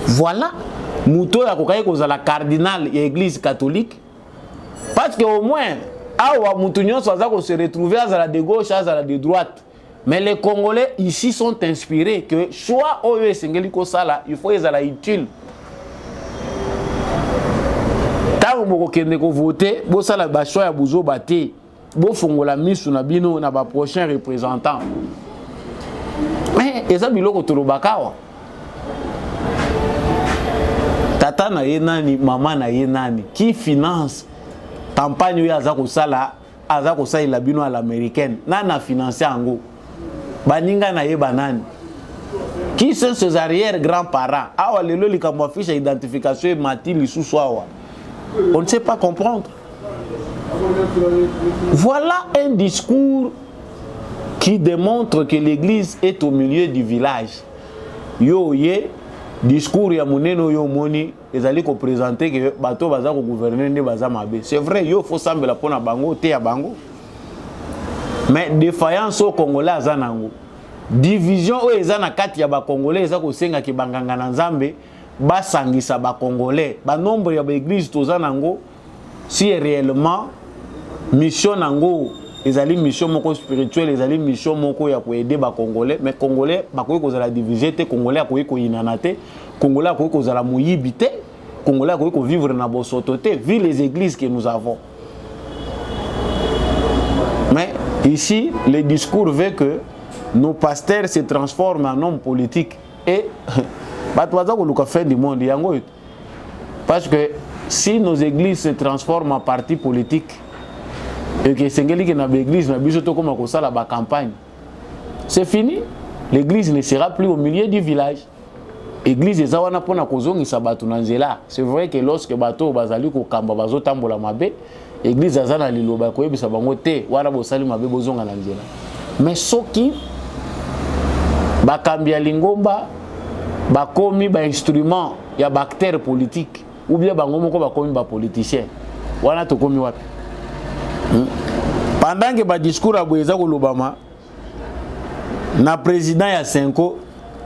Voilà, muto ya kokaye kozala cardinal ya église catholique parce que au moins awa mutu nyonso aza ko se retrouver à de gauche à de droite. Mais les Congolais ici sont inspirés que choix oyo esengeli ko sala il faut ezala utile. Tango moko kende ko voter bo sala ba choix ya buzo baté. Bon fongola misu na bino na ba prochain représentant. Mais eza biloko tolobakawa. Tata na ye nani, maman na ye nani qui finance campagne ya za ko sala la bino à l'américaine. Nana financer ango. Baninga na ye banani. Qui sont ses arrière grands-parents? Awa lelo likambo fiche identification mati lisusu awa. On ne sait pas comprendre. Voilà un discours qui démontre que l'église est au milieu du village. Yo ye, discours ya muneno yo moni ezali ko présenter que bato baza ko gouverner nde baza mabe. C'est vrai, yo faut sambela pona bango te ya bango. Mais défaillance au Congolais azanango. Division o ezana kati ya ba Congolais eza ko senga ki banganga na Nzambe basangisa ba Congolais. Ba nombre ya ba église tozanango si réellement mission nango ezali mission moko spirituelle, ezali mission moko ya ko aider ba Congolais, mais Congolais bakoki kozala diviser te, Congolais akoki ko inana te, Congolais akoki kozala moyibi te, Congolais akoki ko vivre na bosoto te, vu les églises que nous avons. Mais ici, le discours veut que nos pasteurs se transforment en hommes politiques et fin du monde. Parce que si nos églises se transforment en partis politiques et que l'église la campagne, c'est fini. L'église ne sera plus au milieu du village. L'église est c'est vrai que lorsque bateau bazali ko kamba bazo tambola mabe, l'église azana liloba ko yebisa bango te wana bosali mabe bozonga na nzela. Mais soki bakambia lingomba bakomi ba instrument ya bactère politique ou bien bango moko bakomi ba politicien wana to komi wapi. Pendant que ba discours aboyeza ko lobama na président ya Senko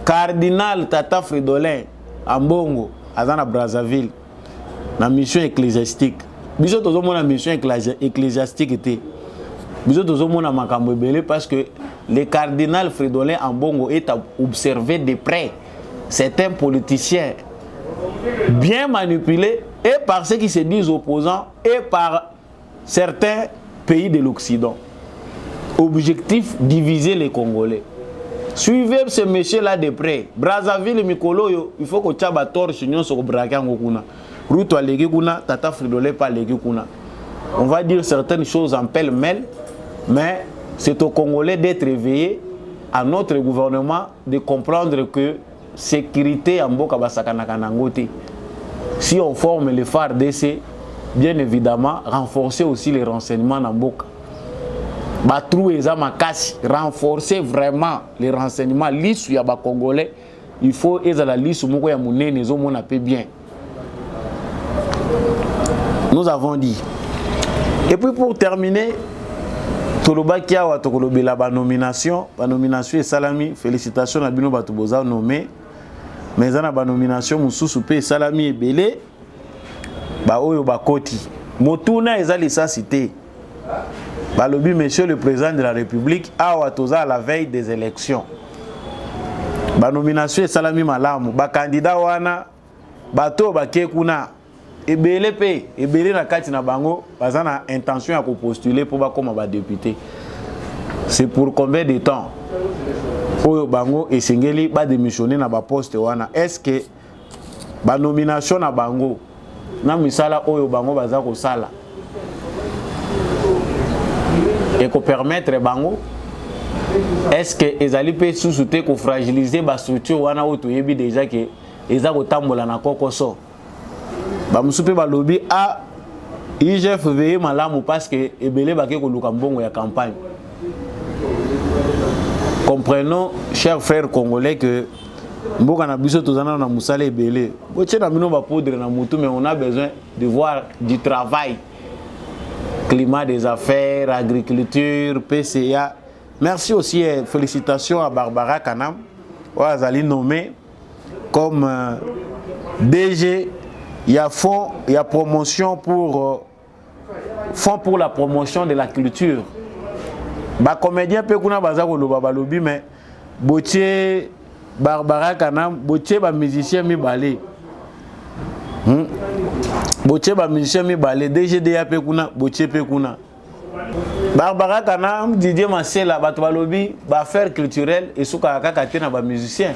cardinal Tata Fridolin Ambongo azana Brazzaville na mission ecclésiastique. Biso tozomona mission ecclésiastique était. Biso tozomona makambo ebele parce que le cardinal Fridolin Ambongo est observé de près. C'est un politicien bien manipulé et par ceux qui se disent opposants et par certains pays de l'Occident. Objectif, diviser les Congolais. Suivez ce monsieur-là de près. Brazzaville et Mikolo, il faut que tu aies une torche sur Brakango kuna. Ruto a légué kuna, Tata Fridolin pas légué kuna. On va dire certaines choses en pêle-mêle, mais c'est aux Congolais d'être éveillés, à notre gouvernement de comprendre que sécurité en Boka Basakana Nangote. Si on forme les phares d'essai, bien évidemment, renforcer aussi les renseignements en Boka. Renforcer vraiment les renseignements. L'issue ya ba Congolais, il faut être la liste moko ya munene zo mona pe bien. Nous avons dit. Et puis pour terminer, Tolobakia wa tokolobela ba nomination et salami, félicitations à Bino Batuboza nommé. Mais ana ba nomination mususu pe salami ebele ba oyo bakoti. Motuna ezali sa cité. Balobi, monsieur le président de la République, à la veille des élections. Ba nomination et salami malamu, ba candidat wana, bato ba kekuna, ebele pe, ebele na kati na bango, bazana intention à postuler pour ba comme ba député. C'est pour combien de temps? Oyo bango et singeli ba démissionner na ba poste wana. Est-ce que ba nomination na bango na misala oyo bango baza ko sala et qu'on permettre bango, est-ce que les alliés peuvent sous-souter qu'on fragiliser la structure ou on a autoyebi déjà que les a autambola na kokoso. Ba musupe ba lobby a IGF veiller malamu parce que ebele ba ke ko lukambongo ya campagne. Comprenons, chers frères congolais, que mboka na biso tozana na musala ebele. Boche na mino ba poudre na mutu, mais on a besoin de voir du travail. Climat des affaires, agriculture, PCA. Merci aussi et félicitations à Barbara Kanam, Ouazali nommé comme DG. Il y a fonds, il y a promotion pour fonds pour la promotion de la culture. Ba comédien pe kuna bazako lo babalobi mais botier Barbara Kanam, botier ba musicien mi balé. Boche ba musicien mi balé DGDA pe kuna boche pe kuna Barbara Kanam Didier Masela bato balobi ba affaire culturelle et souka kaka tena ba musicien.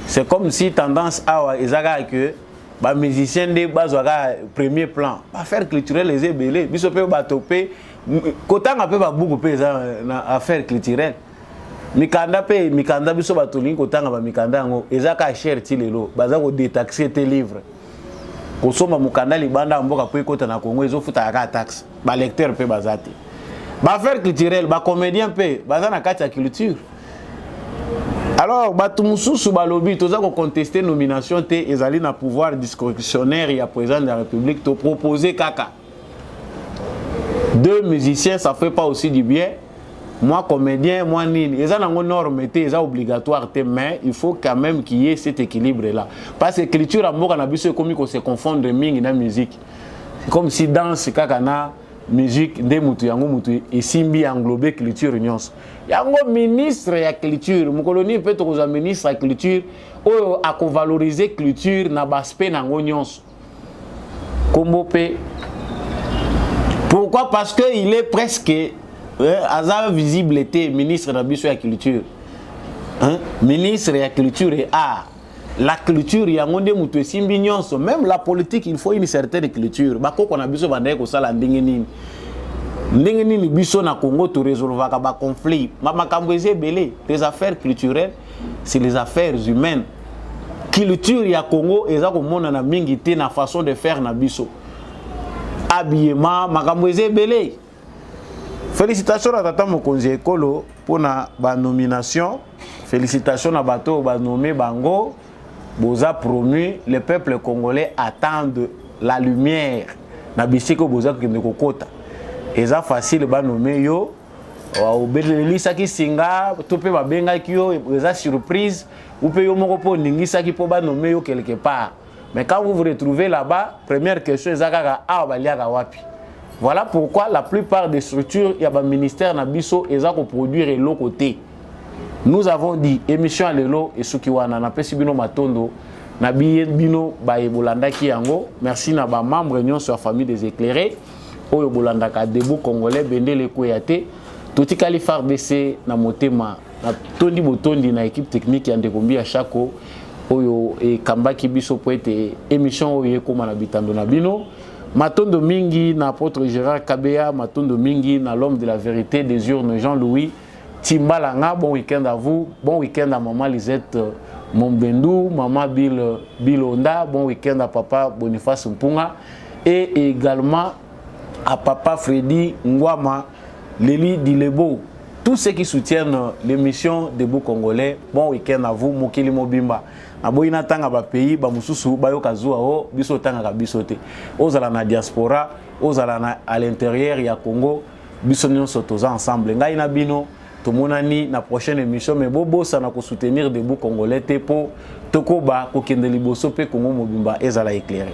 C'est comme si tendance awa ezaka que ba musicien de bazwaka premier plan. Ba affaire culturelle les ebelé biso pe bato pe kotanga pe ba buku pe na affaire culturelle. Mikanda pe mikanda biso bato lingi kotanga ba mikanda ngo ezaka cher ti lelo bazako détaxer tes livres. Kosoma mukanda libanda mboka po ekota na Congo ezofuta ya taxe ba lecteur pe bazati ba faire culturel ba comédien pe bazana kati ya culture Alors, bato mususu balobi toza ko contester nomination te ezali na pouvoir discrétionnaire ya président de la République to proposer kaka. Deux musiciens ça fait pas aussi du bien. Moi comédien, moi nini. Eza nango norme te, eza obligatoire te, mais il faut quand même qu'il y ait cet équilibre là. Parce que culture à mboka na biso comme ko se confondre mingi na musique. C'est comme si danse kaka na musique de mutu yango mutu esimbi englober culture nyonso. Yango ministre ya culture, mukoloni peut to ministre ya culture oyo akovaloriser culture na baspect nango nyonso. Kombo pe. Pourquoi? Parce que il est presque hasard visibilité ministre de la culture. Ministre de la culture et art. La culture, il y a un monde simbi nyonso. Même la politique, il faut une certaine culture. Bako qu'on a besoin de ko sala ndengeni. Ndengeni biso na Congo to résolver ba conflit. Mama kambweze belé, les affaires culturelles, c'est les affaires humaines. Culture ya Congo eza ko mona na mingi te na façon de faire na biso. Habillement, makambweze belé. Félicitations à Tata Mokonzi Ekolo pour la nomination. Félicitations à Bato nommé Bango. Boza promu, le peuple congolais attend la lumière. Na bisiko boza kende kokota. Eza facile ba nommer yo. Obelelisa ki singa, tope ba benga ki yo, eza surprise. Ou pe yo moko po ningisa ki po ba nommer yo quelque part. Mais quand vous vous retrouvez là-bas, première question eza kaka a baliaka wapi. Voilà pourquoi la plupart des structures, il y a un ministère nabiso et ça qu'on produire l'autre côté. Nous avons dit émission à l'élo et ce qui wana na pesi bino matondo na bino ba ebolanda ki yango. Merci na ba membre union sur famille des éclairés. Oyo bolanda ka debout congolais bendele koyate. Toti kalifar BC na motema na tondi botondi na équipe technique ya ndekombi ya chako oyo e kambaki biso po ete émission oyo ekoma na bitando na bino. Matondo mingi na apôtre Gérard Kabea, matondo mingi na l'homme de la vérité des urnes Jean-Louis Timbalanga. Bon week-end à vous, bon week-end à maman Lisette Mombendou, maman Bilonda, bon week-end à papa Boniface Mpunga et également à papa Freddy Ngwama, Léli Dilebo. Tous ceux qui soutiennent l'émission des beaux Congolais, bon week-end à vous, Mokili Mobimba. Aboyina tanga ba pays ba mususu ba yo kazua o biso tanga ka biso te ozala na diaspora ozala na à l'intérieur ya Congo biso nyonso toza ensemble ngai na bino tomonani na prochaine émission mais bobosa na ko soutenir des beaux Congolais te po tokoba ko kende liboso pe Congo mobimba ezala éclairé.